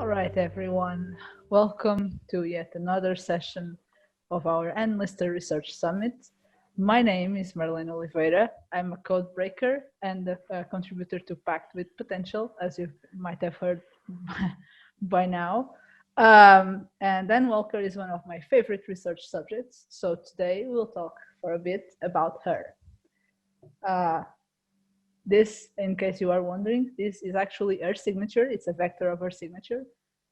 All right, everyone. Welcome to yet another session of our Enlisted Research Summit. My name is Marlene Oliveira. I'm a code breaker and a contributor to Pact with Potential, as you might have heard by now. And Dan Walker is one of my favorite research subjects. So today we'll talk for a bit about her. This, in case you are wondering, this is actually her signature. It's a vector of her signature.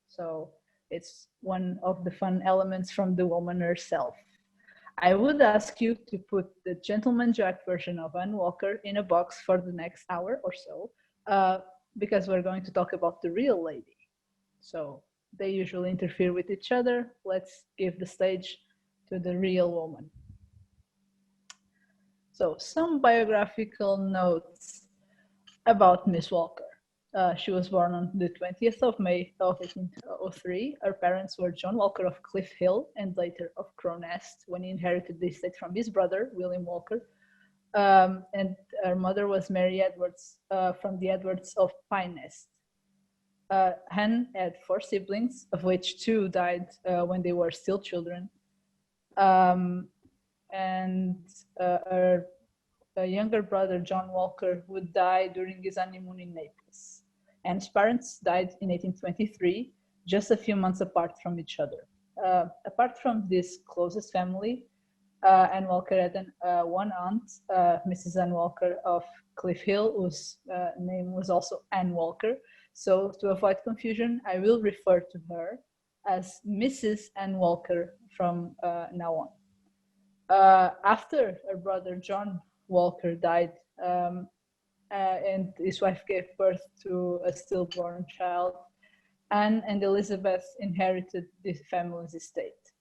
So it's one of the fun elements from the woman herself. I would ask you to put the Gentleman Jack version of Anne Walker in a box for the next hour or so, because we're going to talk about the real lady. So they usually interfere with each other. Let's give the stage to the real woman. So some biographical notes about Miss Walker. She was born on the 20th of May of 1803. Her parents were John Walker of Cliff Hill and later of Crow Nest when he inherited the estate from his brother, William Walker. And her mother was Mary Edwards from the Edwards of Pine Nest. Anne had 4 siblings, of which 2 died when they were still children. Her younger brother, John Walker, would die during his honeymoon in Naples. Anne's parents died in 1823, just a few months apart from each other. Apart from this closest family, Anne Walker had one aunt, Mrs. Anne Walker of Cliff Hill, whose name was also Anne Walker. So to avoid confusion, I will refer to her as Mrs. Anne Walker from now on. After her brother John Walker died, and his wife gave birth to a stillborn child, Anne and Elizabeth inherited the family's estate.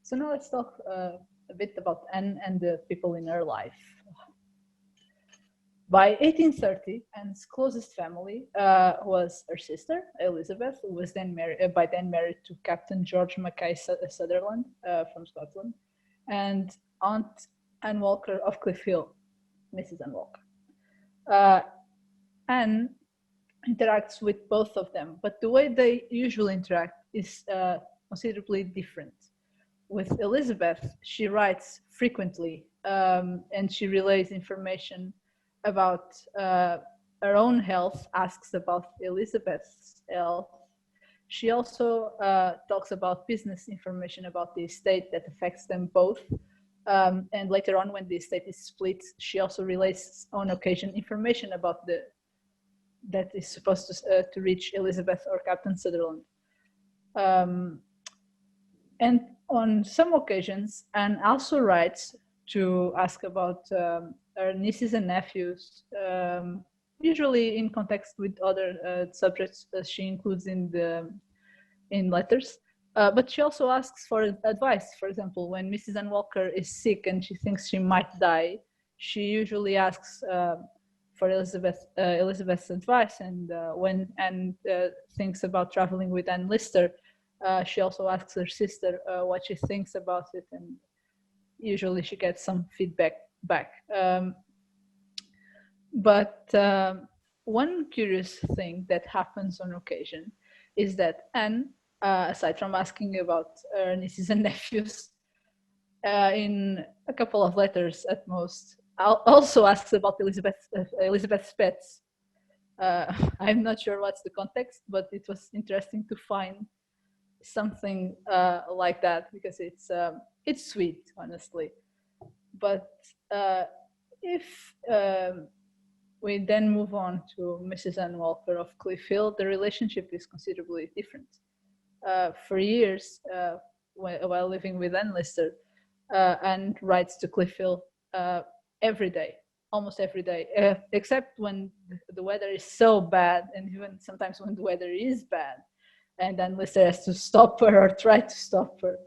So now let's talk a bit about Anne and the people in her life. By 1830, Anne's closest family was her sister, Elizabeth, who was by then married to Captain George Mackay Sutherland from Scotland, and Aunt Anne Walker of Cliff Hill, Mrs. Anne Walker. Anne interacts with both of them, but the way they usually interact is considerably different. With Elizabeth, she writes frequently, and she relays information about her own health, asks about Elizabeth's health. She also talks about business information about the estate that affects them both. And later on, when the estate is split, she also relays on occasion information about that is supposed to reach Elizabeth or Captain Sutherland. And on some occasions, Anne also writes to ask about her nieces and nephews, usually in context with other subjects that she includes in letters. But she also asks for advice. For example, when Mrs. Anne Walker is sick and she thinks she might die, she usually asks for Elizabeth's advice. And when Anne thinks about traveling with Anne Lister, she also asks her sister what she thinks about it, and usually she gets some feedback back. But one curious thing that happens on occasion is that Anne, aside from asking about her nieces and nephews, in a couple of letters at most, also asks about Elizabeth's pets. I'm not sure what's the context, but it was interesting to find something like that, because it's sweet, honestly. But if we then move on to Mrs. Anne Walker of Cliff Hill, the relationship is considerably different. For years, while living with Anne Lister, Anne writes to Cliff Hill every day, almost every day, except when the weather is so bad, and even sometimes when the weather is bad, and Anne Lister has to stop her or try to stop her.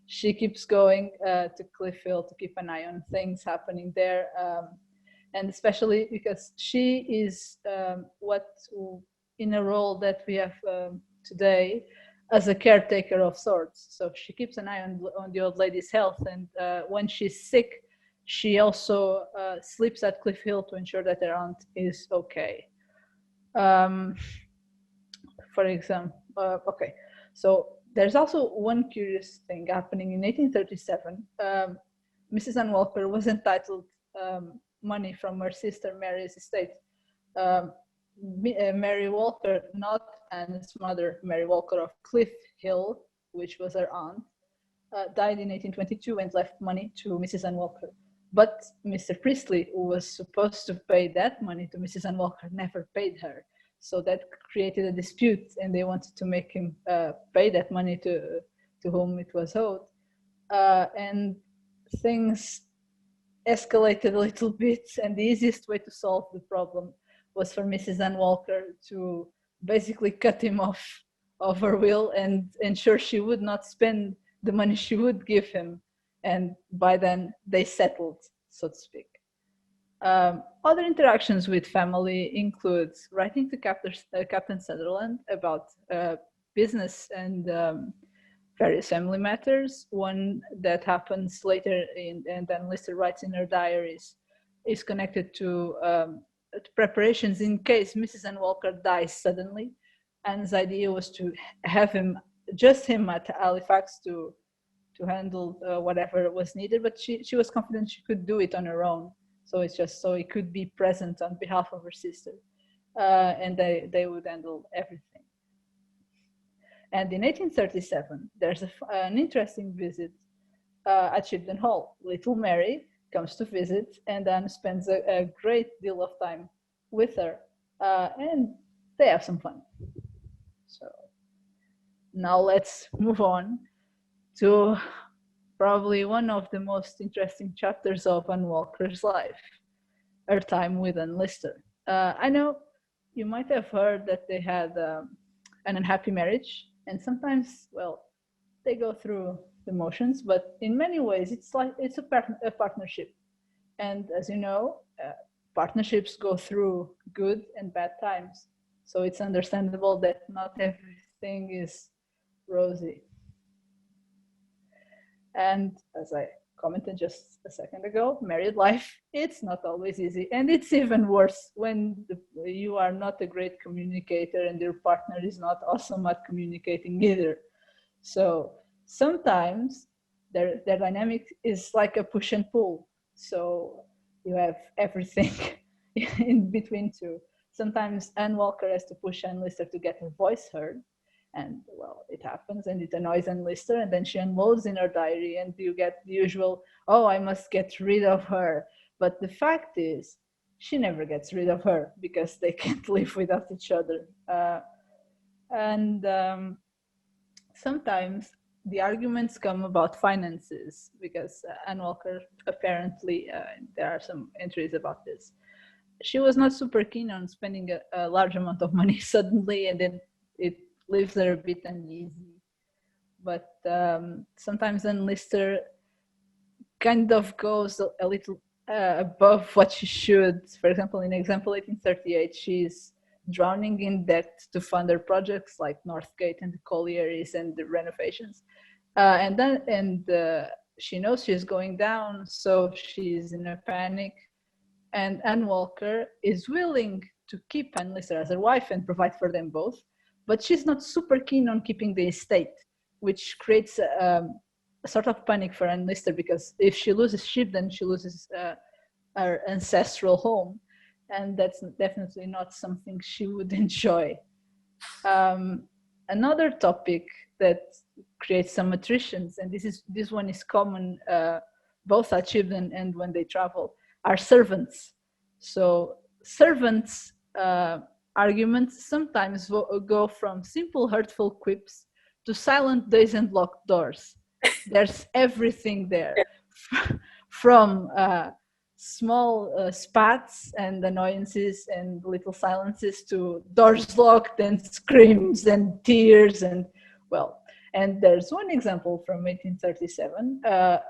She keeps going to Cliff Hill to keep an eye on things happening there, and especially because she is in a role that we have today as a caretaker of sorts. So she keeps an eye on the old lady's health, and when she's sick, she also sleeps at Cliff Hill to ensure that her aunt is okay. for example, okay, so there's also one curious thing happening in 1837. Mrs. Ann Walker was entitled money from her sister Mary's estate. Um, Mary Walker, not Anne's mother, Mary Walker of Cliff Hill, which was her aunt, died in 1822 and left money to Mrs. Ann Walker. But Mr. Priestley, who was supposed to pay that money to Mrs. Ann Walker, never paid her. So that created a dispute, and they wanted to make him pay that money to whom it was owed. And things escalated a little bit, and the easiest way to solve the problem was for Mrs. Ann Walker to basically cut him off of her will and ensure she would not spend the money she would give him. And by then they settled, so to speak. Other interactions with family include writing to Captain Sutherland about business and various family matters. One that happens later and then Lister writes in her diaries is connected to preparations in case Mrs. Ann Walker dies suddenly. Anne's idea was to have him, just him at Halifax to handle whatever was needed, but she was confident she could do it on her own. So it's just so he could be present on behalf of her sister, and they would handle everything. And in 1837, there's an interesting visit at Shibden Hall. Little Mary comes to visit, and Anne spends a great deal of time with her, and they have some fun. So now let's move on to probably one of the most interesting chapters of Anne Walker's life, her time with Anne Lister. I know you might have heard that they had an unhappy marriage, and sometimes, well, they go through the motions, but in many ways, it's a partnership. And as you know, partnerships go through good and bad times. So it's understandable that not everything is rosy. And as I commented just a second ago, married life, it's not always easy. And it's even worse when you are not a great communicator and your partner is not awesome at communicating either. So sometimes their dynamic is like a push and pull. So you have everything in between two. Sometimes Anne Walker has to push Anne Lister to get her voice heard. And well, it happens and it annoys Anne Lister, and then she unloads in her diary and you get the usual, oh, I must get rid of her. But the fact is, she never gets rid of her because they can't live without each other. Sometimes the arguments come about finances because Anne Walker, apparently, there are some entries about this. She was not super keen on spending a large amount of money suddenly, and then it leaves her a bit uneasy. But sometimes Anne Lister kind of goes a little above what she should. For example, in example 1838, she's drowning in debt to fund her projects like Northgate and the collieries and the renovations. And she knows she's going down, so she's in a panic. And Anne Walker is willing to keep Anne Lister as her wife and provide for them both, but she's not super keen on keeping the estate, which creates a sort of panic for Anne Lister, because if she loses Shibden, she loses her ancestral home, and that's definitely not something she would enjoy. Another topic that creates some attritions, and this one is common both at Shibden and when they travel, are servants. So servants arguments sometimes go from simple hurtful quips to silent days and locked doors. There's everything there, from small spats and annoyances and little silences to doors locked and screams and tears and, well, and there's one example from 1837.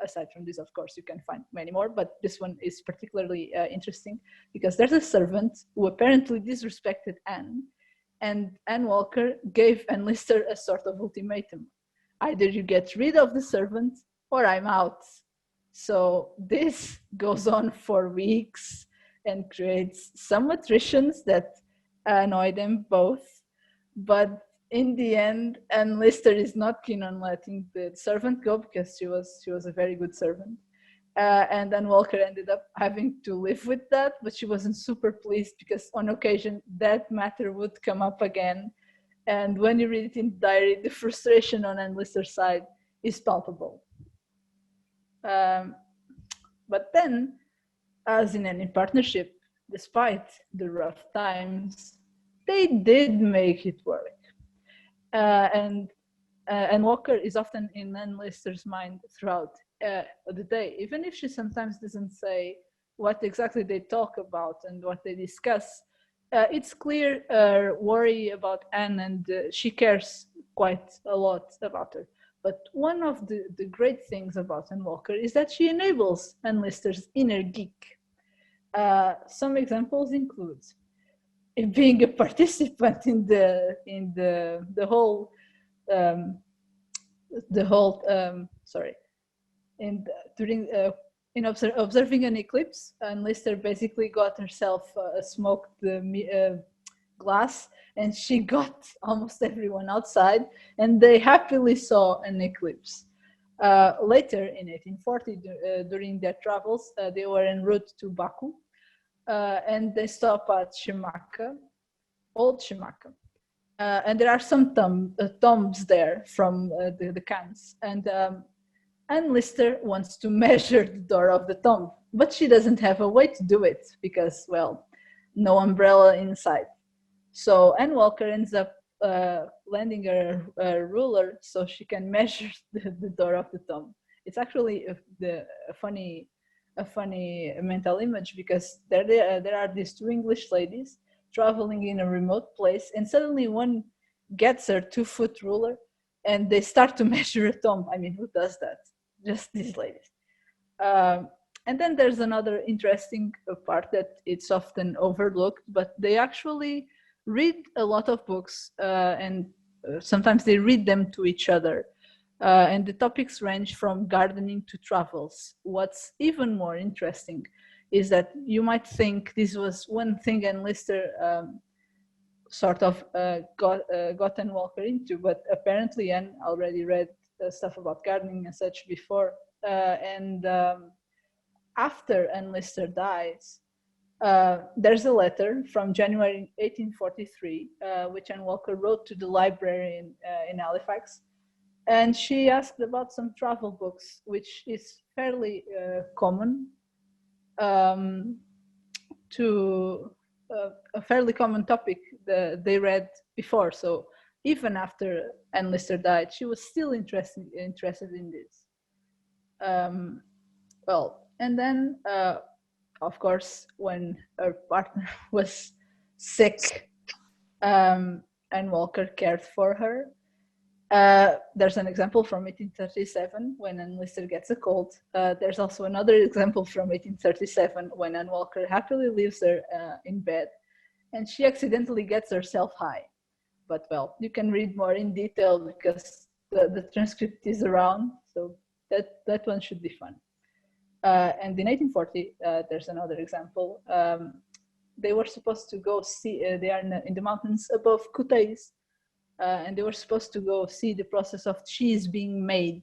Aside from this, of course, you can find many more, but this one is particularly interesting because there's a servant who apparently disrespected Anne, and Anne Walker gave Anne Lister a sort of ultimatum. Either you get rid of the servant or I'm out. So this goes on for weeks and creates some attritions that annoy them both. But in the end, Anne Lister is not keen on letting the servant go because she was a very good servant. And then Walker ended up having to live with that, but she wasn't super pleased because on occasion that matter would come up again. And when you read it in the diary, the frustration on Anne Lister's side is palpable. But then, as in any partnership, despite the rough times, they did make it work. And Walker is often in Anne Lister's mind throughout the day, even if she sometimes doesn't say what exactly they talk about and what they discuss. It's clear her worry about Anne, and she cares quite a lot about her. But one of the great things about Anne Walker is that she enables Anne Lister's inner geek. Some examples include being a participant in the whole observing an eclipse, and Lister basically got herself a smoked glass, and she got almost everyone outside, and they happily saw an eclipse. Later in 1840, during their travels, they were en route to Baku, and they stop at Shimaka, Old Shimaka. And there are some tombs there from the Khans. And Anne Lister wants to measure the door of the tomb, but she doesn't have a way to do it because, well, no umbrella inside. So Anne Walker ends up lending her a ruler so she can measure the door of the tomb. It's actually a funny mental image because there are these two English ladies traveling in a remote place, and suddenly one gets her 2-foot ruler and they start to measure a tomb. I mean, who does that? Just these ladies. And then there's another interesting part that it's often overlooked, but they actually read a lot of books, and sometimes they read them to each other. And the topics range from gardening to travels. What's even more interesting is that you might think this was one thing Anne Lister sort of got Anne Walker into, but apparently Anne already read stuff about gardening and such before. And after Anne Lister dies, there's a letter from January 1843, which Anne Walker wrote to the library in Halifax. And she asked about some travel books, which is fairly common to a fairly common topic that they read before. So even after Anne Lister died, she was still interested in this. Well, and then, of course, when her partner was sick, Anne Walker cared for her. There's an example from 1837 when Anne Lister gets a cold. There's also another example from 1837 when Anne Walker happily leaves her in bed and she accidentally gets herself high. But well, you can read more in detail because the transcript is around, so that one should be fun. And in 1840, there's another example. They were supposed to go see, they are in the mountains above Caucasus, and they were supposed to go see the process of cheese being made.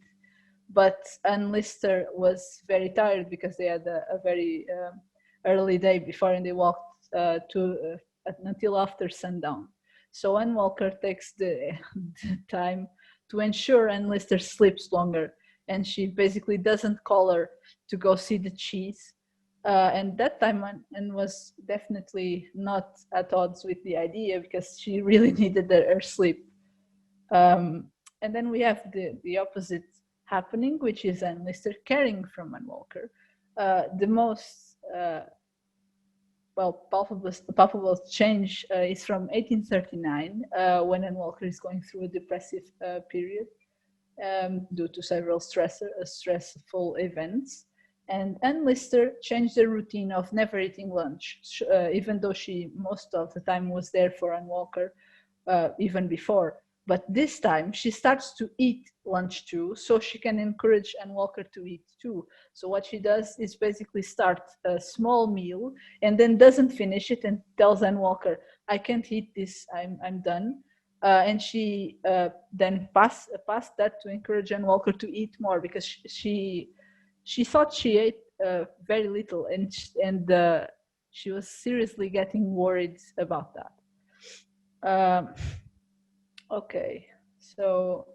But Anne Lister was very tired because they had a very early day before, and they walked until after sundown. So Anne Walker takes the time to ensure Anne Lister sleeps longer, and she basically doesn't call her to go see the cheese. And that time Anne was definitely not at odds with the idea because she really needed her sleep. And then we have the opposite happening, which is Anne Lister caring from Anne Walker. The most palpable change is from 1839, when Anne Walker is going through a depressive period due to several stressful events. And Anne Lister changed the routine of never eating lunch, even though she most of the time was there for Anne Walker, even before. But this time she starts to eat lunch too, so she can encourage Anne Walker to eat too. So what she does is basically start a small meal and then doesn't finish it and tells Anne Walker, I can't eat this, I'm done. And she then passed that to encourage Anne Walker to eat more, because she thought she ate very little, and she was seriously getting worried about that. Okay, so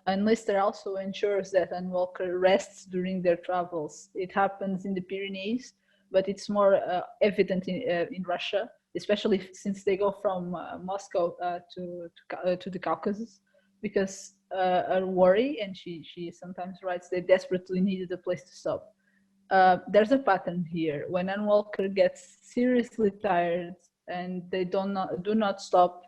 and Lister also ensures that Anne Walker rests during their travels. It happens in the Pyrenees, but it's more evident in Russia, especially since they go from Moscow to the Caucasus, because her worry, and she sometimes writes, they desperately needed a place to stop. There's a pattern here. When Anne Walker gets seriously tired and they do not stop,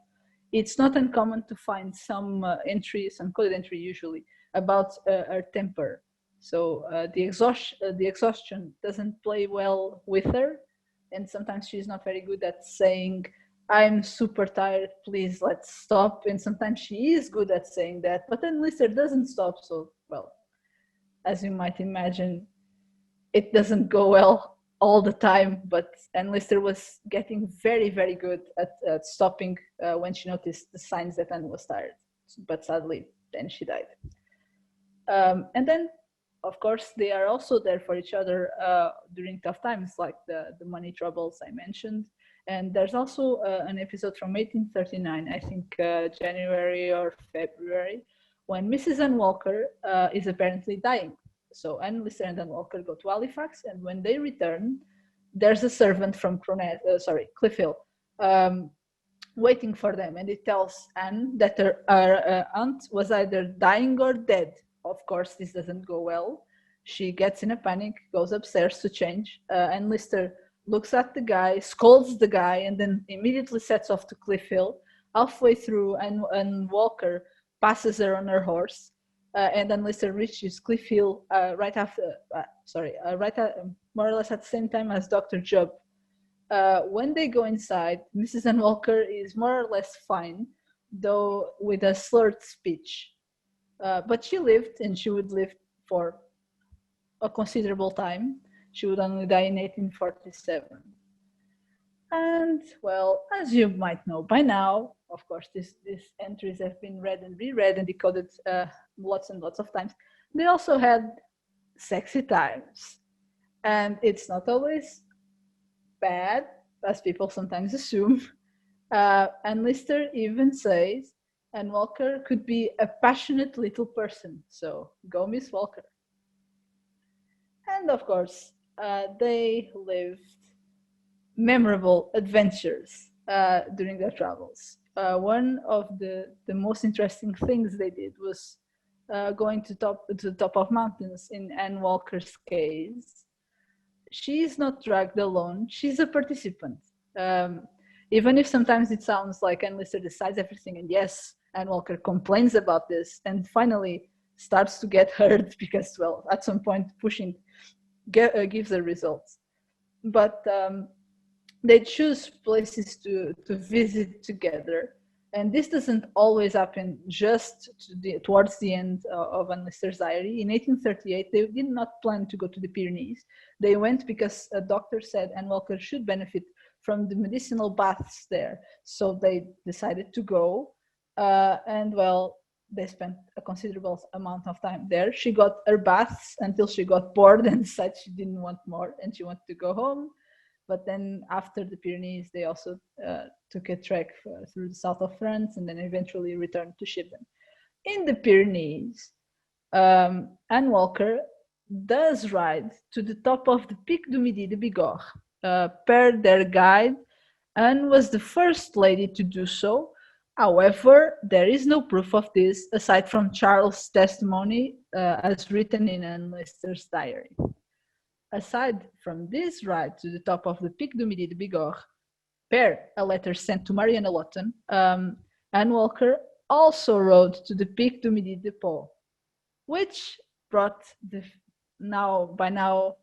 it's not uncommon to find some entry, some coded entry usually, about her temper. So the exhaustion doesn't play well with her, and sometimes she's not very good at saying, "I'm super tired, please let's stop." And sometimes she is good at saying that, but then Lister doesn't stop. So, well, as you might imagine, it doesn't go well all the time, and Lister was getting very, very good at stopping when she noticed the signs that Anne was tired. But sadly, then she died. And then, of course, they are also there for each other during tough times, like the money troubles I mentioned. And there's also an episode from 1839, I think January or February, when Mrs. Anne Walker is apparently dying. So Anne, Lister, and Anne Walker go to Halifax, and when they return, there's a servant from Cliff Hill, waiting for them, and it tells Anne that her aunt was either dying or dead. Of course, this doesn't go well. She gets in a panic, goes upstairs to change, and Lister looks at the guy, scolds the guy, and then immediately sets off to Cliff Hill. Halfway through, and Walker passes her on her horse, and then Lister reaches Cliff Hill right more or less at the same time as Dr. Jubb. When they go inside, Mrs. Anne Walker is more or less fine, though with a slurred speech. But she lived, and she would live for a considerable time. She would only die in 1847. And, well, as you might know by now, of course, these entries have been read and reread and decoded lots and lots of times. They also had sexy times. And it's not always bad, as people sometimes assume. And Lister even says Anne Walker could be a passionate little person. So go, Miss Walker. And of course, they lived memorable adventures during their travels. One of the most interesting things they did was going to the top of mountains. In Anne Walker's case, she's not dragged alone, she's a participant. Even if sometimes it sounds like Anne Lister decides everything, and yes, Anne Walker complains about this and finally starts to get hurt because, well, at some point pushing gives her results. But they choose places to visit together. And this doesn't always happen just towards the end of Anne Lister's diary. In 1838, they did not plan to go to the Pyrenees. They went because a doctor said Anne Walker should benefit from the medicinal baths there. So they decided to go. And, well, they spent a considerable amount of time there. She got her baths until she got bored and decided she didn't want more and she wanted to go home. But then after the Pyrenees, they also took a trek through the south of France and then eventually returned to Shibden. In the Pyrenees, Anne Walker does ride to the top of the Pic du Midi de Bigorre, per their guide, and was the first lady to do so. However, there is no proof of this aside from Charles' testimony as written in Anne Lister's diary. Aside from this ride to the top of the Pic du Midi de Bigorre, per a letter sent to Marianne Lawton, Anne Walker also rode to the Pic du Midi de Pau, which brought the by now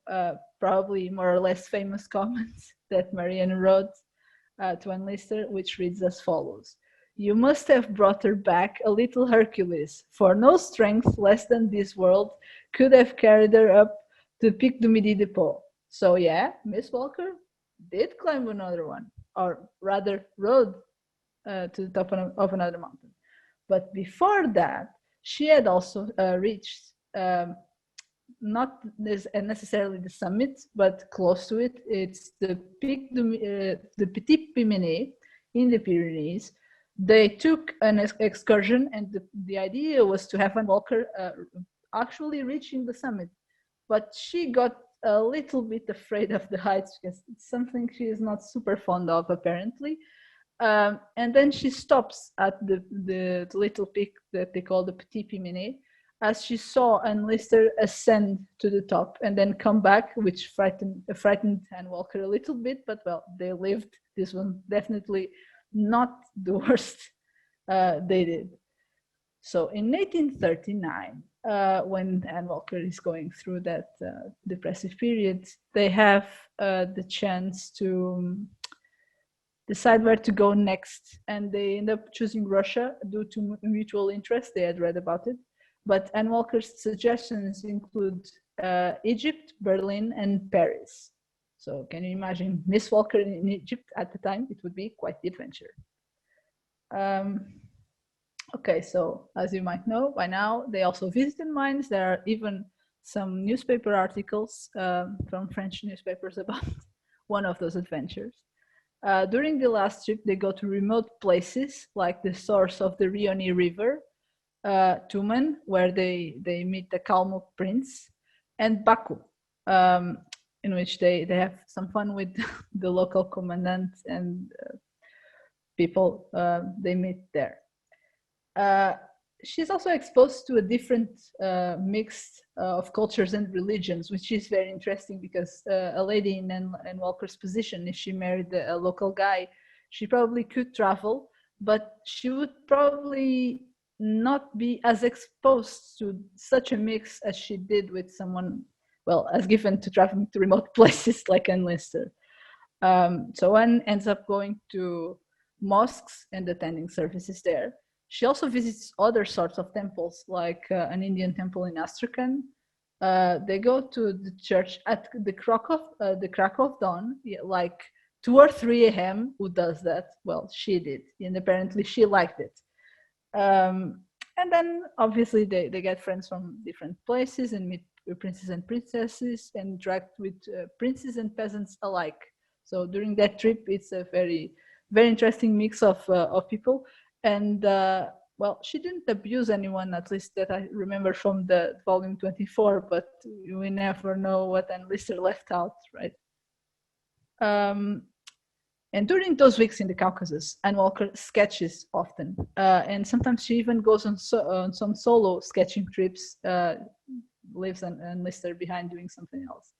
probably more or less famous comments that Marianne wrote to Anne Lister, which reads as follows: "You must have brought her back a little Hercules, for no strength less than this world could have carried her up to Pic du Midi de Pau." So yeah, Miss Walker did climb another one, or rather rode to the top of another mountain. But before that, she had also reached not necessarily the summit, but close to it. It's the Pic the Petit Pimenet in the Pyrenees. They took an excursion, and the idea was to have Anne Walker actually reaching the summit. But she got a little bit afraid of the heights because it's something she is not super fond of, apparently. And then she stops at the little peak that they call the Petit Pimenet, as she saw Anne Lister ascend to the top and then come back, which frightened Anne Walker a little bit, but well, they lived. This was definitely not the worst they did. So in 1839, when Anne Walker is going through that depressive period, they have the chance to decide where to go next, and they end up choosing Russia due to mutual interest. They had read about it, but Anne Walker's suggestions include Egypt, Berlin, and Paris. So can you imagine Miss Walker in Egypt at the time? It would be quite the adventure. Okay, so as you might know by now, they also visited mines. There are even some newspaper articles from French newspapers about one of those adventures. During the last trip, they go to remote places like the source of the Rioni River, Tumen, where they meet the Kalmuk prince, and Baku, in which they have some fun with the local commandant and people they meet there. She's also exposed to a different mix of cultures and religions, which is very interesting because a lady in Anne Walker's position, if she married a local guy, she probably could travel, but she would probably not be as exposed to such a mix as she did with someone, well, as given to traveling to remote places like Anne Lister. So Anne ends up going to mosques and attending services there. She also visits other sorts of temples, like an Indian temple in Astrakhan. They go to the church at the crack of dawn, like 2 or 3 a.m. Who does that? Well, she did, and apparently she liked it. And then obviously they get friends from different places and meet princes and princesses and interact with princes and peasants alike. So during that trip, it's a very, very interesting mix of people. And well, she didn't abuse anyone, at least that I remember from the volume 24, but we never know what Anne Lister left out, right? And during those weeks in the Caucasus, Anne Walker sketches often. And sometimes she even goes on some solo sketching trips, leaves Anne Lister behind doing something else.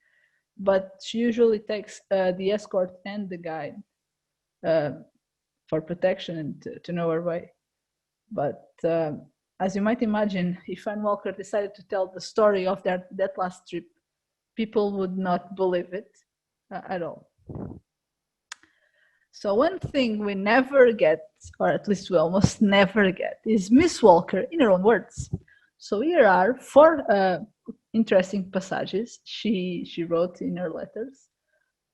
But she usually takes the escort and the guide for protection and to know her way. But as you might imagine, if Anne Walker decided to tell the story of that last trip, people would not believe it at all. So one thing we never get, or at least we almost never get, is Miss Walker in her own words. So here are 4 interesting passages she wrote in her letters.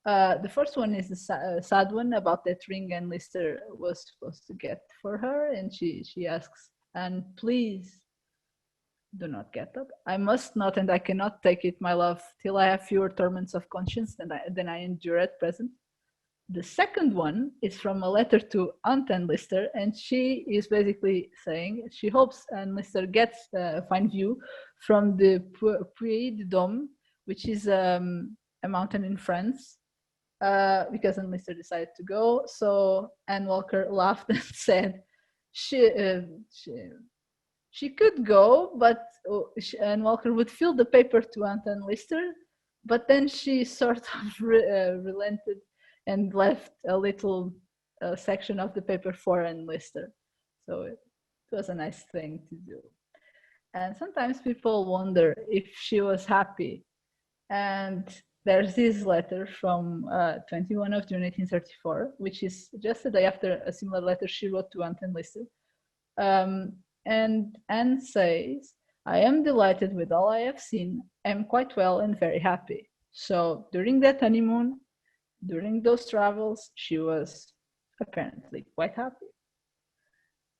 The first one is the sad one about that ring Anne Lister was supposed to get for her, and she asks, "And please do not get up. I must not, and I cannot take it, my love, till I have fewer torments of conscience than I endure at present." The second one is from a letter to Aunt Anne Lister, and she is basically saying she hopes Anne Lister gets a fine view from the Puy de Dôme, which is a mountain in France. Because Anne Lister decided to go. So Anne Walker laughed and said she could go, but Anne Walker would fill the paper to Aunt Anne Lister, but then she sort of relented and left a little section of the paper for Anne Lister. So it was a nice thing to do. And sometimes people wonder if she was happy. And there's this letter from 21 of June 1834, which is just a day after a similar letter she wrote to Aunt Anne Lister. And Anne says, "I am delighted with all I have seen. I am quite well and very happy." So during that honeymoon, during those travels, she was apparently quite happy.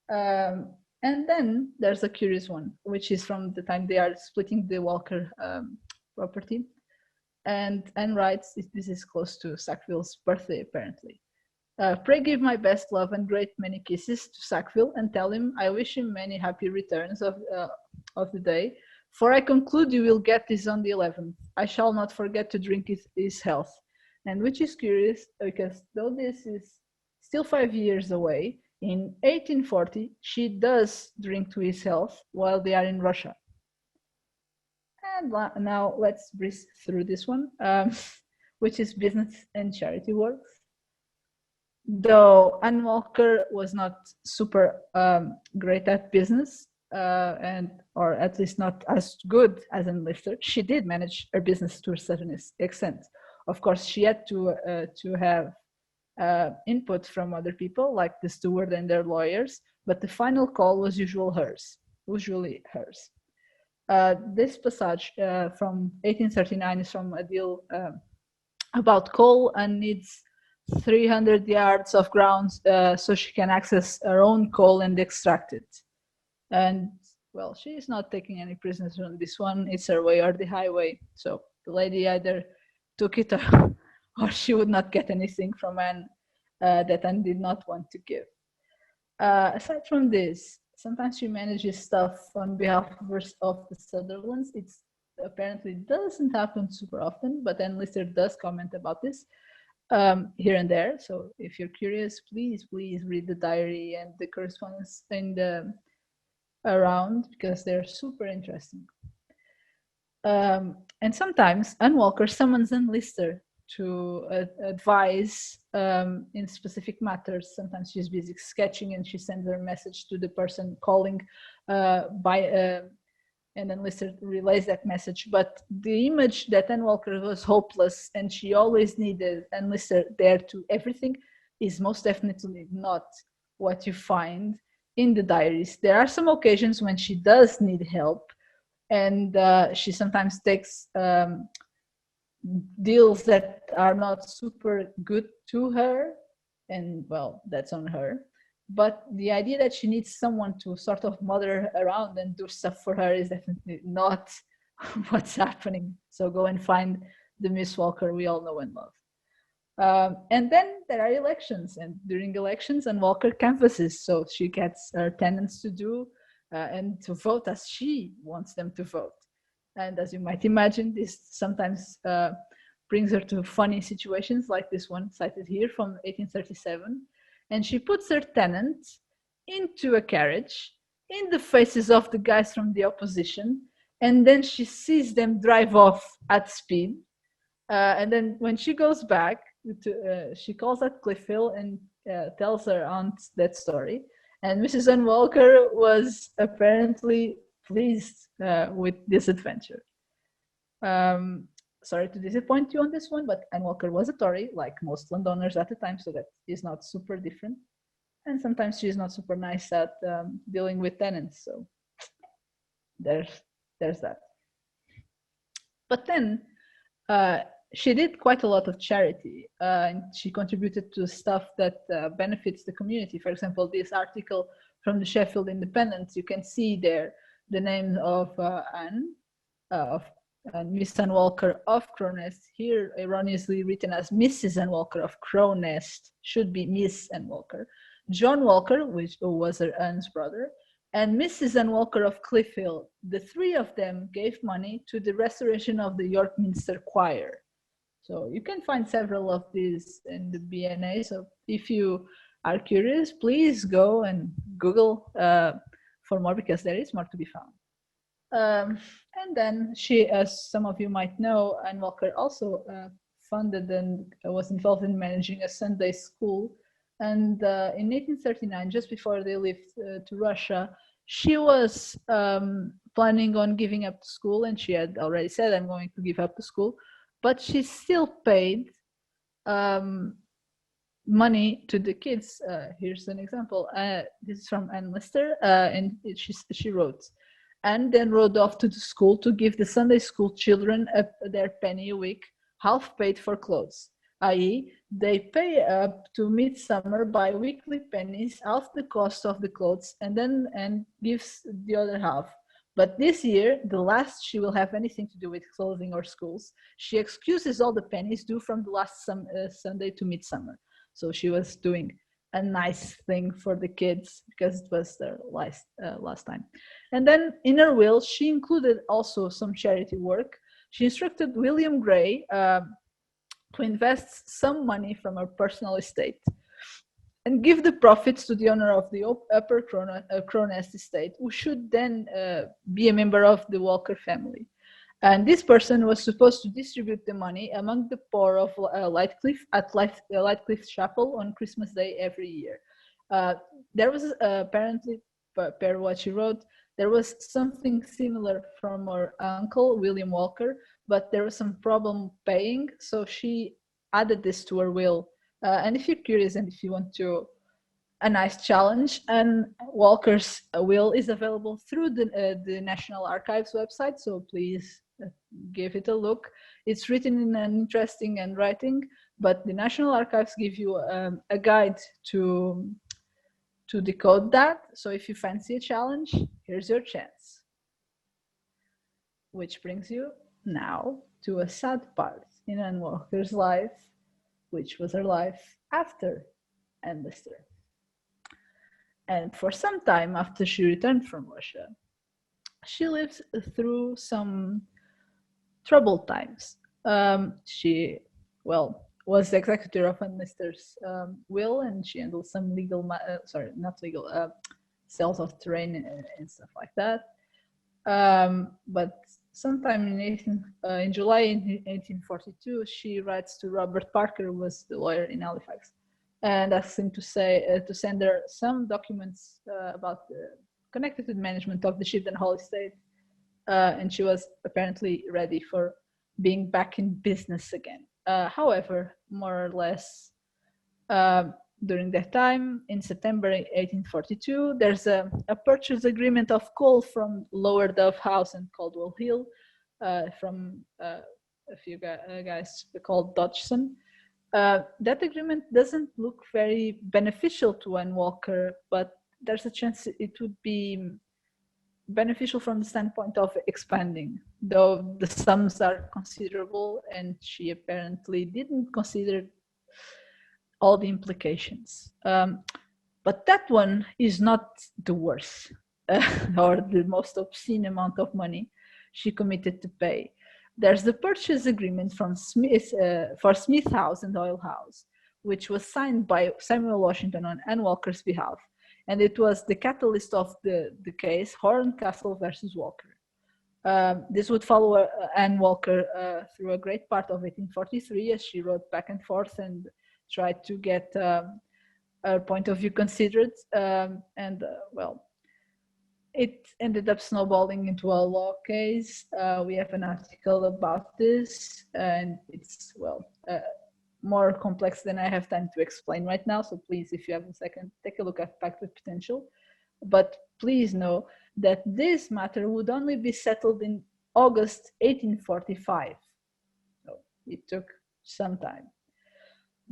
And then there's a curious one, which is from the time they are splitting the Walker property. And Anne writes, this is close to Sackville's birthday, apparently. Pray give my best love and great many kisses to Sackville, and tell him I wish him many happy returns of the day, for I conclude you will get this on the 11th. I shall not forget to drink his health. And which is curious, because though this is still 5 years away, in 1840, she does drink to his health while they are in Russia. And now let's breeze through this one, which is business and charity works. Though Anne Walker was not super great at business, or at least not as good as Anne Lister, she did manage her business to a certain extent. Of course, she had to have input from other people, like the steward and their lawyers, but the final call was usually hers. This passage from 1839 is from a deal about coal and needs 300 yards of ground so she can access her own coal and extract it. And well, she is not taking any prisoners on this one. It's her way or the highway. So the lady either took it or she would not get anything from Anne that Anne did not want to give. Aside from this, sometimes she manages stuff on behalf of the Sutherlands. It apparently doesn't happen super often, but then Lister does comment about this here and there. So if you're curious, please read the diary and the correspondence in the around, because they're super interesting. And sometimes Anne Walker summons Anne Lister to advise in specific matters. Sometimes she's busy sketching and she sends her message to the person calling and then Lister relays that message. But the image that Anne Walker was hopeless and she always needed Anne Lister there to everything is most definitely not what you find in the diaries. There are some occasions when she does need help, and she sometimes takes deals that are not super good to her, and well, that's on her. But the idea that she needs someone to sort of mother her around and do stuff for her is definitely not what's happening. So go and find the Miss Walker we all know and love. And then there are elections, and during elections, Anne Walker canvasses, so she gets her tenants to do and to vote as she wants them to vote. And as you might imagine, this sometimes brings her to funny situations like this one cited here from 1837. And she puts her tenants into a carriage in the faces of the guys from the opposition, and then she sees them drive off at speed. And then when she goes back, she calls at Cliffhill and tells her aunt that story. And Mrs. Anne Walker was apparently pleased with this adventure. Sorry to disappoint you on this one, but Anne Walker was a Tory, like most landowners at the time, so that is not super different. And sometimes she's not super nice at dealing with tenants, so there's that. But then she did quite a lot of charity, and she contributed to stuff that benefits the community. For example, this article from the Sheffield Independent, you can see there the name of Anne, of Miss Anne Walker of Crownest, here erroneously written as Mrs. Anne Walker of Crownest, should be Miss Anne Walker. John Walker, who was her aunt's brother, and Mrs. Anne Walker of Cliffhill. The three of them gave money to the restoration of the York Minster Choir. So you can find several of these in the BNA. So if you are curious, please go and Google for more, because there is more to be found. And then she, as some of you might know, Anne Walker also funded and was involved in managing a Sunday school. And in 1839, just before they left to Russia, she was planning on giving up the school, and she had already said, I'm going to give up the school, but she still paid money to the kids. Here's an example. This is from Anne Lister, and she wrote, and then rode off to the school to give the Sunday school children their penny a week, half paid for clothes. i.e., they pay up to midsummer by weekly pennies half the cost of the clothes and gives the other half. But this year, the last she will have anything to do with clothing or schools, she excuses all the pennies due from the last Sunday to midsummer. So she was doing a nice thing for the kids because it was their last time. And then in her will, she included also some charity work. She instructed William Gray to invest some money from her personal estate and give the profits to the owner of the upper Cronest estate, who should then be a member of the Walker family. And this person was supposed to distribute the money among the poor of Lightcliffe at Lightcliffe Chapel on Christmas Day every year. There was apparently, per what she wrote, there was something similar from her uncle, William Walker, but there was some problem paying, so she added this to her will. And if you're curious and if you want to a nice challenge, and Walker's will is available through the National Archives website, so please give it a look. It's written in an interesting handwriting, but the National Archives give you a guide to decode that. So if you fancy a challenge, here's your chance. Which brings you now to a sad part in Anne Walker's life, which was her life after enlisting. And for some time after she returned from Russia, she lived through some troubled times. She, was the executor of Enlister's will, and she handled some legal, sales of terrain and stuff like that. But sometime in July 1842, she writes to Robert Parker, who was the lawyer in Halifax, and asks him to send her some documents connected to the management of the Shibden Hall estate, and she was apparently ready for being back in business again. However, more or less during that time, in September 1842, there's a purchase agreement of coal from Lower Dove House and Caldwell Hill from a few guys called Dodgson. That agreement doesn't look very beneficial to Anne Walker, but there's a chance it would be beneficial from the standpoint of expanding, though the sums are considerable, and she apparently didn't consider all the implications. But that one is not the worst or the most obscene amount of money she committed to pay. There's the purchase agreement from for Smith House and Oil House, which was signed by Samuel Washington on Anne Walker's behalf, and it was the catalyst of the case Horncastle versus Walker. This would follow Anne Walker through a great part of 1843, as she wrote back and forth and tried to get her point of view considered. It ended up snowballing into a law case. We have an article about this, and it's, more complex than I have time to explain right now. So please, if you have a second, take a look at Pact with Potential. But please know that this matter would only be settled in August 1845. So it took some time.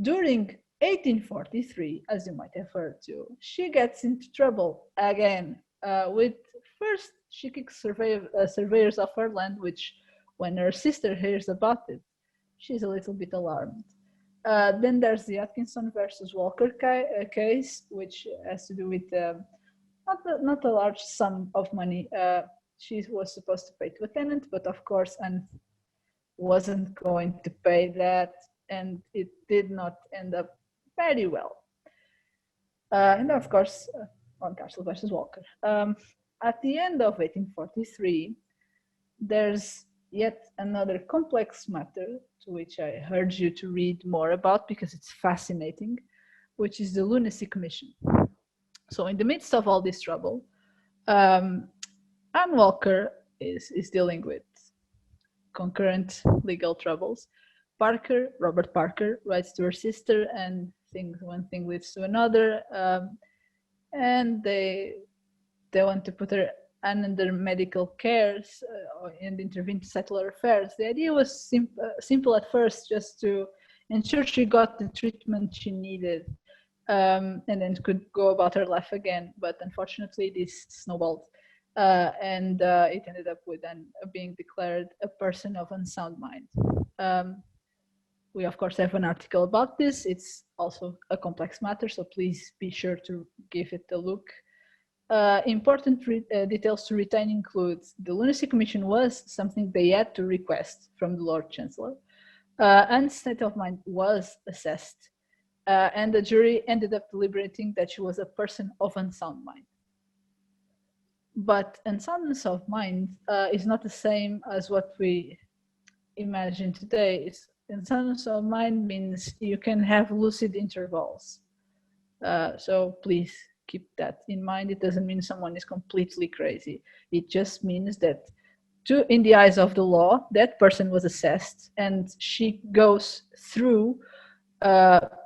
During 1843, as you might have heard too, she gets into trouble again with, first, she kicks surveyors off her land, which when her sister hears about it, she's a little bit alarmed. Then there's the Atkinson versus Walker case, which has to do with not a large sum of money she was supposed to pay to a tenant, but of course, Anne wasn't going to pay that, and it did not end up very well. And of course, Horncastle versus Walker. At the end of 1843, there's yet another complex matter to which I urge you to read more about because it's fascinating, which is the Lunacy Commission. So in the midst of all this trouble, Anne Walker is dealing with concurrent legal troubles. Robert Parker, writes to her sister, and one thing leads to another, and they want to put her under medical cares and intervene to settle her affairs. The idea was simple at first, just to ensure she got the treatment she needed, and then could go about her life again. But unfortunately, this snowballed, and it ended up with being declared a person of unsound mind. We, of course, have an article about this. It's also a complex matter, so please be sure to give it a look. Important details to retain include the Lunacy Commission was something they had to request from the Lord Chancellor, and state of mind was assessed, and the jury ended up deliberating that she was a person of unsound mind. But unsoundness of mind is not the same as what we imagine today. Unsoundness of mind means you can have lucid intervals. So please keep that in mind. It doesn't mean someone is completely crazy. It just means that in the eyes of the law, that person was assessed, and she goes through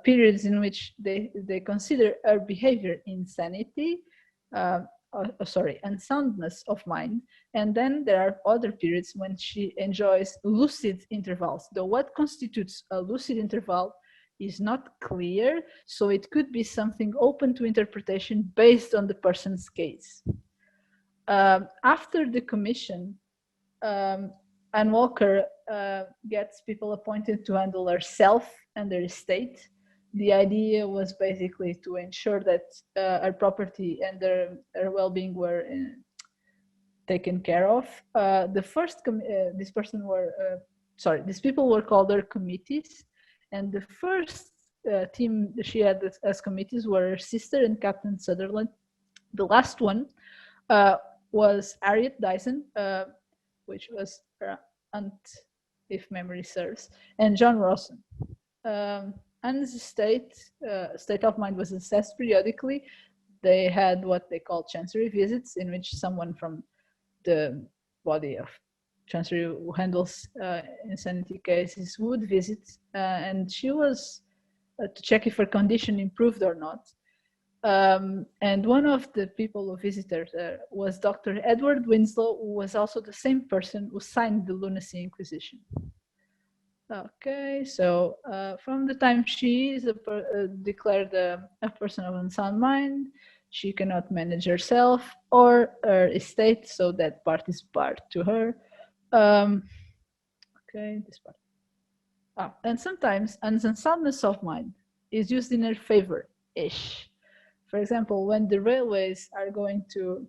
periods in which they consider her behavior insanity, unsoundness of mind, and then there are other periods when she enjoys lucid intervals. Though what constitutes a lucid interval is not clear, so it could be something open to interpretation based on the person's case. After the commission, Anne Walker gets people appointed to handle herself and her estate. The idea was basically to ensure that her property and her well-being were taken care of. These people were called her committees, and the first team she had as committees were her sister and Captain Sutherland. The last one was Harriet Dyson, which was her aunt, if memory serves, and John Rawson. Anne's state of mind was assessed periodically. They had what they called chancery visits, in which someone from the body of chancery who handles insanity cases would visit, and she was to check if her condition improved or not. And one of the people who visited her was Dr. Edward Winslow, who was also the same person who signed the Lunacy Inquisition. Okay, so from the time she is declared a person of unsound mind, she cannot manage herself or her estate, so that part is barred to her. Okay, this part. And sometimes unsoundness of mind is used in her favor-ish. For example, when the railways are going to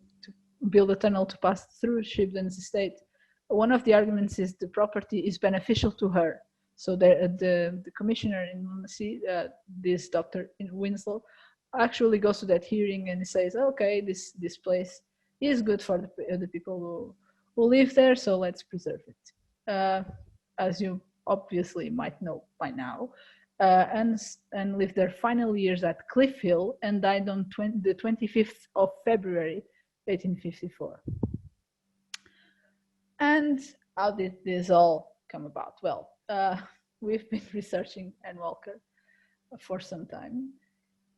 build a tunnel to pass through Shibden's estate, one of the arguments is the property is beneficial to her. So the commissioner in Lunacy, this Dr. Winslow, actually goes to that hearing and says, okay, this place is good for the people who live there, so let's preserve it. As you obviously might know by now, and lived their final years at Cliff Hill and died on the 25th of February, 1854. And how did this all come about? Well, we've been researching Anne Walker for some time.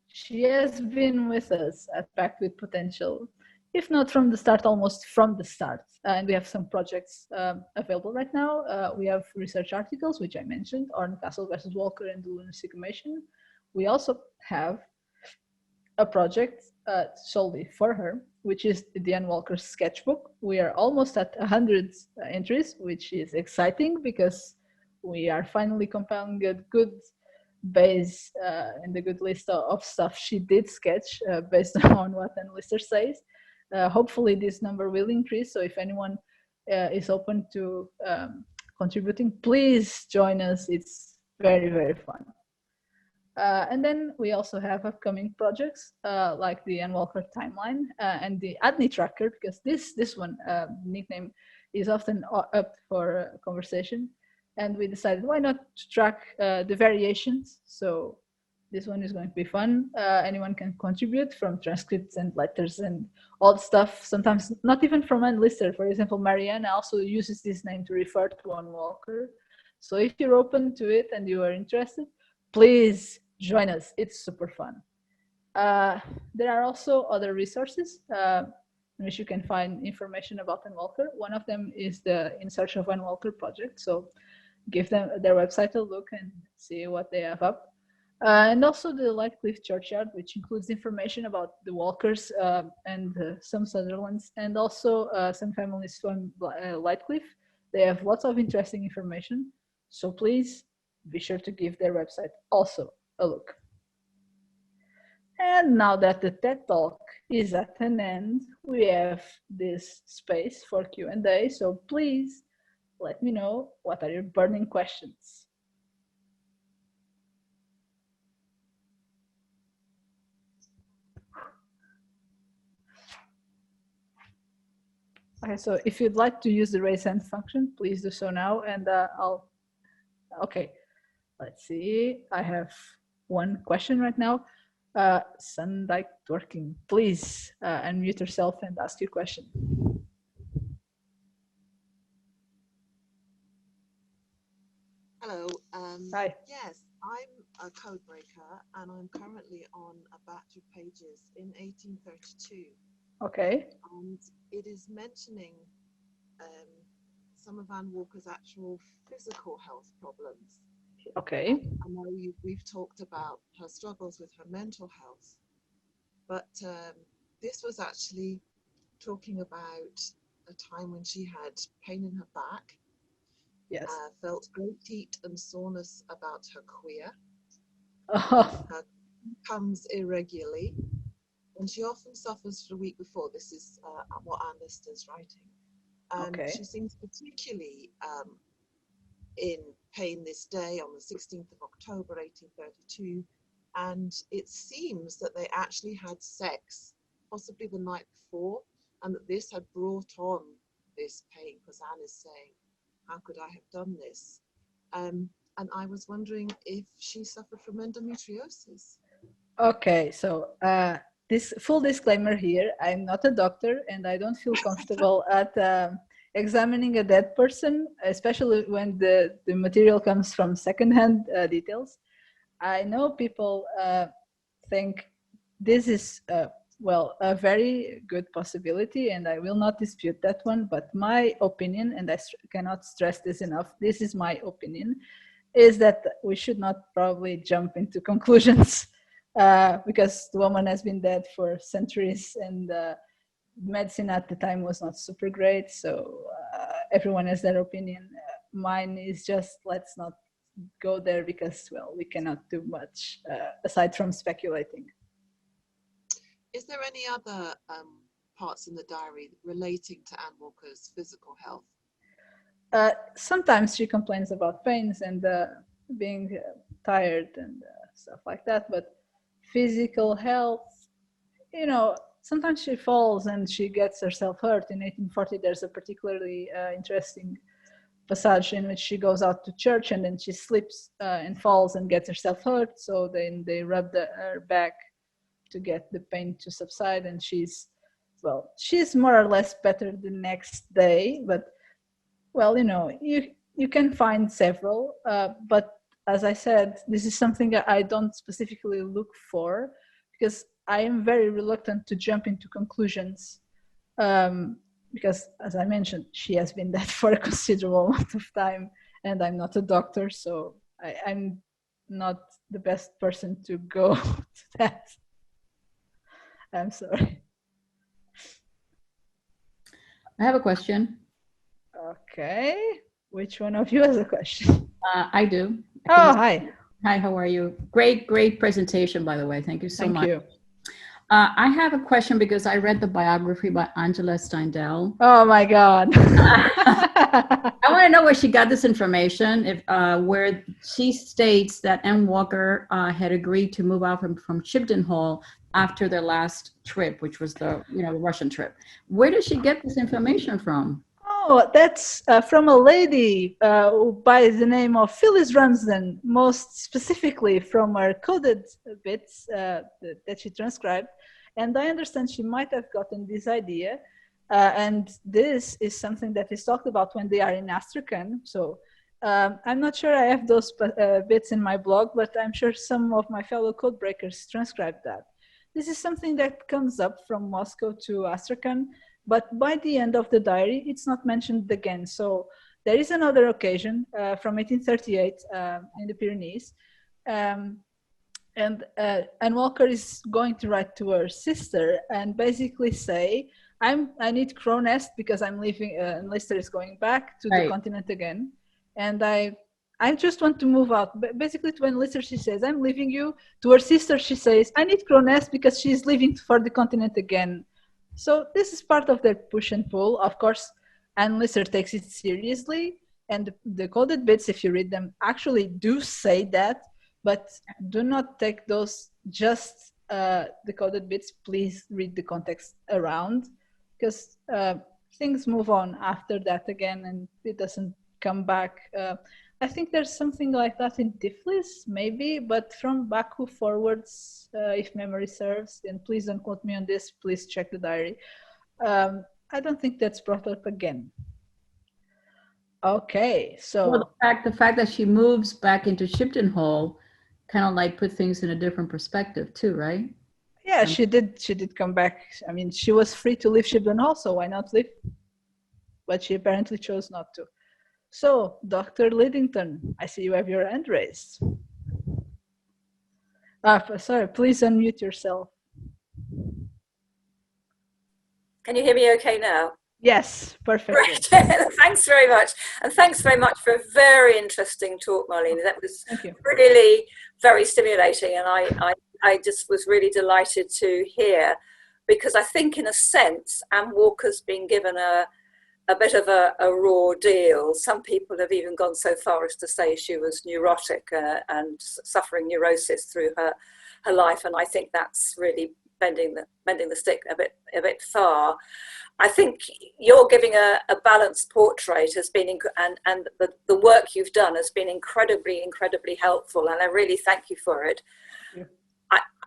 She has been with us at Packed with Potential, if not from the start, almost from the start. And we have some projects available right now. We have research articles, which I mentioned, Horncastle versus Walker and the Lunacy Commission. We also have a project solely for her, which is the Anne Walker sketchbook. We are almost at 100 entries, which is exciting because we are finally compiling a good base and a good list of stuff she did sketch based on what Anne Lister says. Hopefully this number will increase, so if anyone is open to contributing, please join us. It's very, very fun. And then we also have upcoming projects like the Anne Walker timeline and the Adney tracker, because this one nickname is often up for conversation. And we decided, why not track the variations? So this one is going to be fun. Anyone can contribute, from transcripts and letters and all the stuff. Sometimes not even from Anne Lister. For example, Marianne also uses this name to refer to Anne Walker. So if you're open to it and you are interested, please join us. It's super fun. There are also other resources in which you can find information about Anne Walker. One of them is the In Search of Anne Walker project. So give them their website a look and see what they have up. And also the Lightcliff churchyard, which includes information about the Walkers and some Sutherlands, and also some families from Lightcliff. They have lots of interesting information. So please be sure to give their website also a look. And now that the TED Talk is at an end, we have this space for Q&A. So please let me know, what are your burning questions? Okay, so if you'd like to use the raise hand function, please do so now, and okay, let's see. I have one question right now. Sandike Twerking, please unmute yourself and ask your question. Hello. Hi. Yes, I'm a code breaker, and I'm currently on a batch of pages in 1832. Okay. And it is mentioning some of Anne Walker's actual physical health problems. Okay. I know we've talked about her struggles with her mental health, but this was actually talking about a time when she had pain in her back. Yes. Felt great heat and soreness about her queer. Oh. Her comes irregularly, and she often suffers for a week before. This is what Anne Lister's writing. Okay. She seems particularly in pain this day on the 16th of October 1832, and it seems that they actually had sex possibly the night before, and that this had brought on this pain, because Anne is saying, how could I have done this? And I was wondering if she suffered from endometriosis. Okay, so this full disclaimer here, I'm not a doctor and I don't feel comfortable at examining a dead person, especially when the material comes from secondhand details. I know people think this is, well, a very good possibility, and I will not dispute that one, but my opinion, and I cannot stress this enough, this is my opinion, is that we should not probably jump into conclusions because the woman has been dead for centuries, and medicine at the time was not super great, so everyone has their opinion. Mine is just, let's not go there because, well, we cannot do much aside from speculating. Is there any other parts in the diary relating to Anne Walker's physical health? Sometimes she complains about pains and being tired and stuff like that, but physical health, you know, sometimes she falls and she gets herself hurt. In 1840, there's a particularly interesting passage in which she goes out to church and then she slips and falls and gets herself hurt. So then they rub her back to get the pain to subside, and she's more or less better the next day. But, well, you know, you can find several, but as I said, this is something I don't specifically look for because I am very reluctant to jump into conclusions because, as I mentioned, she has been dead for a considerable amount of time, and I'm not a doctor, so I'm not the best person to go to that. I'm sorry. I have a question. Okay. Which one of you has a question? I do. Oh, hi. Hi, how are you? Great presentation, by the way. Thank you so much. Thank you. I have a question because I read the biography by Angela Steindl. Oh my God. I want to know where she got this information, where she states that Anne Walker had agreed to move out from Shibden Hall after their last trip, which was the Russian trip. Where did she get this information from? Oh, that's from a lady by the name of Phyllis Ramsden, most specifically from her coded bits that she transcribed. And I understand she might have gotten this idea. And this is something that is talked about when they are in Astrakhan. So I'm not sure I have those bits in my blog, but I'm sure some of my fellow code breakers transcribed that. This is something that comes up from Moscow to Astrakhan. But by the end of the diary, it's not mentioned again. So There is another occasion from 1838 in the Pyrenees, and Anne Walker is going to write to her sister and basically say, I need crow nest because I'm leaving, and Lister is going back to the continent again, and I just want to move out. Basically, to Anne Lister, she says, I'm leaving you. To her sister, she says, I need crow nest because she's leaving for the continent again. So this is part of their push and pull. Of course, Anne Lister takes it seriously, and the coded bits, if you read them, actually do say that, but do not take those just the coded bits. Please read the context around, because things move on after that again, and it doesn't come back. I think there's something like that in Tiflis, maybe, but from Baku forwards, if memory serves, and please don't quote me on this, please check the diary. I don't think that's brought up again. Okay, so... Well, the fact that she moves back into Shibden Hall kind of like put things in a different perspective too, right? Yeah, she did come back. I mean, she was free to leave Shibden Hall, so why not leave? But she apparently chose not to. So, Dr. Lidington, I see you have your hand raised. Sorry, please unmute yourself. Can you hear me okay now? Yes, perfect. Right. Thanks very much. And thanks very much for a very interesting talk, Marlene. That was really very stimulating. And I just was really delighted to hear, because I think in a sense, Anne Walker's been given a bit of a raw deal. Some people have even gone so far as to say she was neurotic and suffering neurosis through her life. And I think that's really bending the stick a bit far. I think you're giving a balanced portrait has been, and the work you've done has been incredibly helpful, and I really thank you for it. Yeah.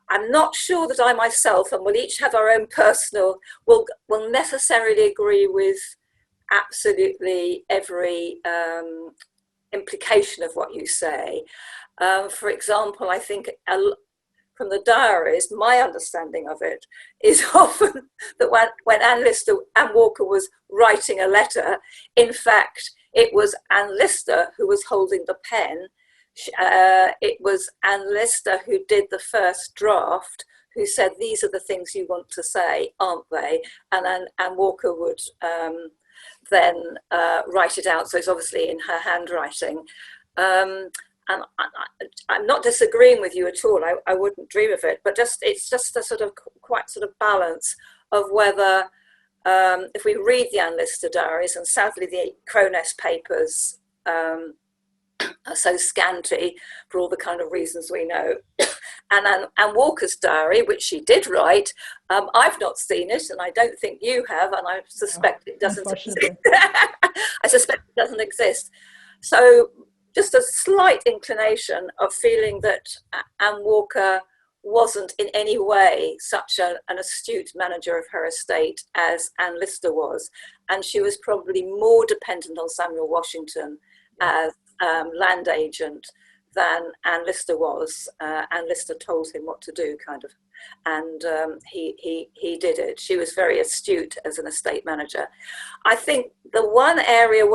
I'm not sure that I myself, and we'll each have our own personal, will necessarily agree with absolutely every implication of what you say. For example, I think from the diaries, my understanding of it is often that when Anne Walker was writing a letter, in fact, it was Anne Lister who was holding the pen. It was Anne Lister who did the first draft, who said, these are the things you want to say, aren't they? And Anne Walker would then write it out. So it's obviously in her handwriting. And I'm not disagreeing with you at all. I wouldn't dream of it, but it's just a sort of quite sort of balance of whether, if we read the Anne Lister diaries, and sadly the Croness papers are so scanty for all the kind of reasons we know, and Walker's diary, which she did write, I've not seen it, and I don't think you have, and I suspect it doesn't exist. I suspect it doesn't exist. So just a slight inclination of feeling that Anne Walker wasn't in any way such an astute manager of her estate as Anne Lister was. And she was probably more dependent on Samuel Washington as land agent than Anne Lister was. Anne Lister told him what to do, kind of. And he did it. She was very astute as an estate manager. I think the one area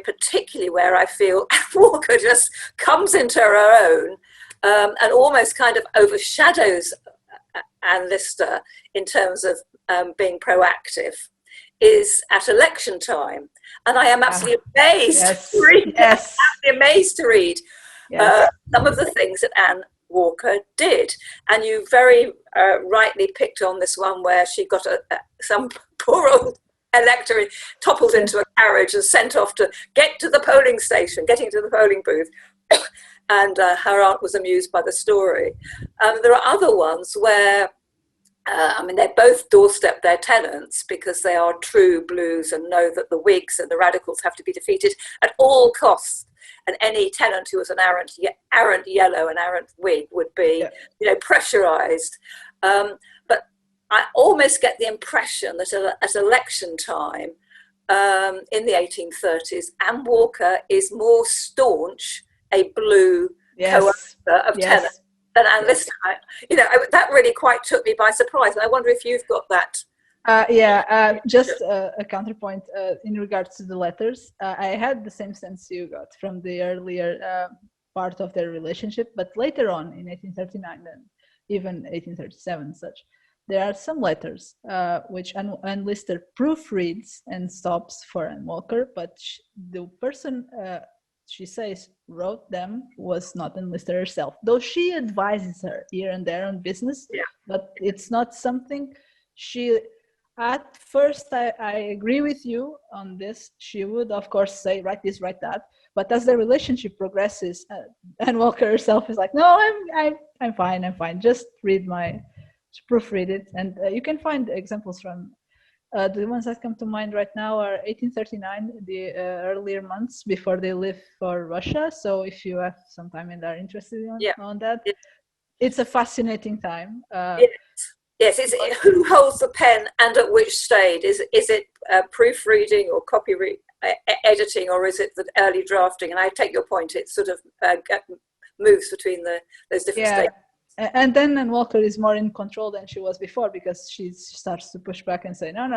particularly where I feel Walker just comes into her own and almost kind of overshadows Anne Lister in terms of being proactive is at election time. And I am absolutely amazed to read. Yes. Absolutely amazed to read some of the things that Anne Walker did. And you very rightly picked on this one where she got some poor old elector toppled into a carriage and sent off to getting to the polling booth. And her aunt was amused by the story. There are other ones where they both doorstep their tenants because they are true blues and know that the Whigs and the Radicals have to be defeated at all costs. And any tenant who was an arrant yellow and arrant Whig would be, pressurised. But I almost get the impression that at election time in the 1830s, Anne Walker is more staunch a blue coercer of tenants than Anne Lister. That really quite took me by surprise. And I wonder if you've got that Just a counterpoint in regards to the letters. I had the same sense you got from the earlier part of their relationship, but later on in 1839 and even 1837 such, there are some letters which Anne Lister proofreads and stops for Anne Walker, but the person she says wrote them was not Anne Lister herself, though she advises her here and there on business, but it's not something she... At first, I agree with you on this. She would, of course, say, write this, write that. But as the relationship progresses, Anne Walker herself is like, no, I'm fine. Just proofread it. And you can find examples from, the ones that come to mind right now are 1839, the earlier months before they left for Russia. So if you have some time and are interested on that, it's a fascinating time. Yes, who holds the pen and at which stage? Is it proofreading or copy editing, or is it the early drafting? And I take your point, it sort of moves between those different stages. And then Anne Walker is more in control than she was before, because she starts to push back and say, no,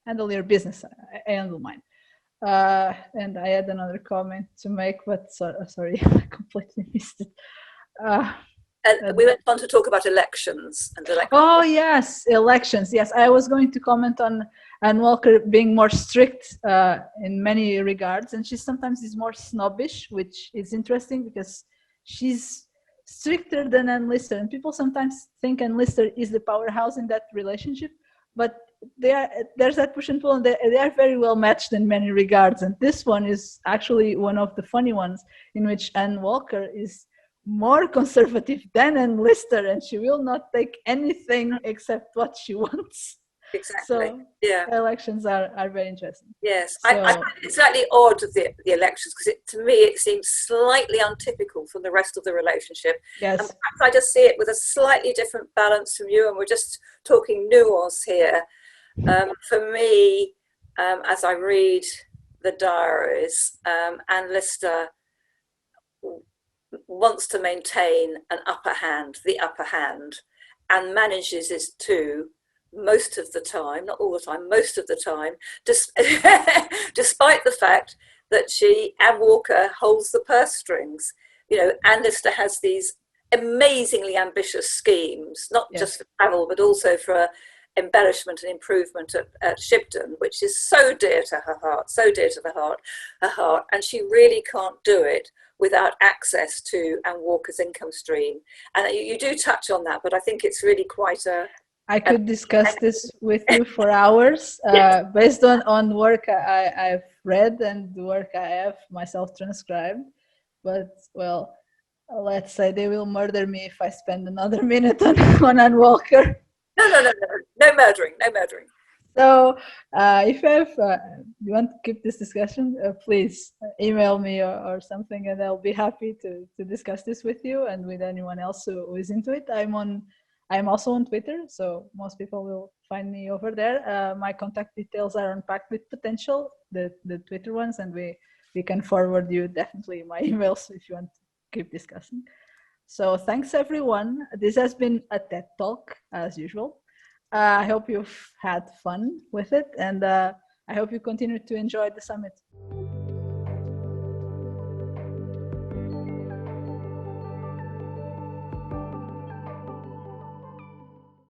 handle your business, I handle mine. And I had another comment to make, but sorry, I completely missed it. And we went on to talk about elections. Oh, yes, elections. Yes, I was going to comment on Anne Walker being more strict in many regards. And she sometimes is more snobbish, which is interesting because she's stricter than Anne Lister. And people sometimes think Anne Lister is the powerhouse in that relationship. But there's that push and pull, and they are very well matched in many regards. And this one is actually one of the funny ones, in which Anne Walker is more conservative than Anne Lister, and she will not take anything except what she wants. Exactly. So elections are very interesting. Yes, so, I find it slightly odd, the elections, because to me it seems slightly untypical from the rest of the relationship. Yes. And perhaps I just see it with a slightly different balance from you, and we're just talking nuance here. For me, as I read the diaries, Anne Lister wants to maintain the upper hand, and manages it too, most of the time, not all the time, most of the time, despite the fact that Anne Walker holds the purse strings. You know, Anne Lister has these amazingly ambitious schemes, not just for travel, but also for embellishment and improvement at Shibden, which is so dear to her heart, and she really can't do it without access to Anne Walker's income stream. And you do touch on that, but I think it's really quite I could discuss this with you for hours, based on work I've read and the work I have myself transcribed. But, well, let's say they will murder me if I spend another minute on Anne Walker. No murdering. So if you want to keep this discussion, please email me or something, and I'll be happy to discuss this with you and with anyone else who is into it. I'm also on Twitter, so most people will find me over there. My contact details are unpacked with potential, the Twitter ones, and we can forward you definitely my emails if you want to keep discussing. So thanks everyone. This has been a TED Talk as usual. I hope you've had fun with it, and I hope you continue to enjoy the summit.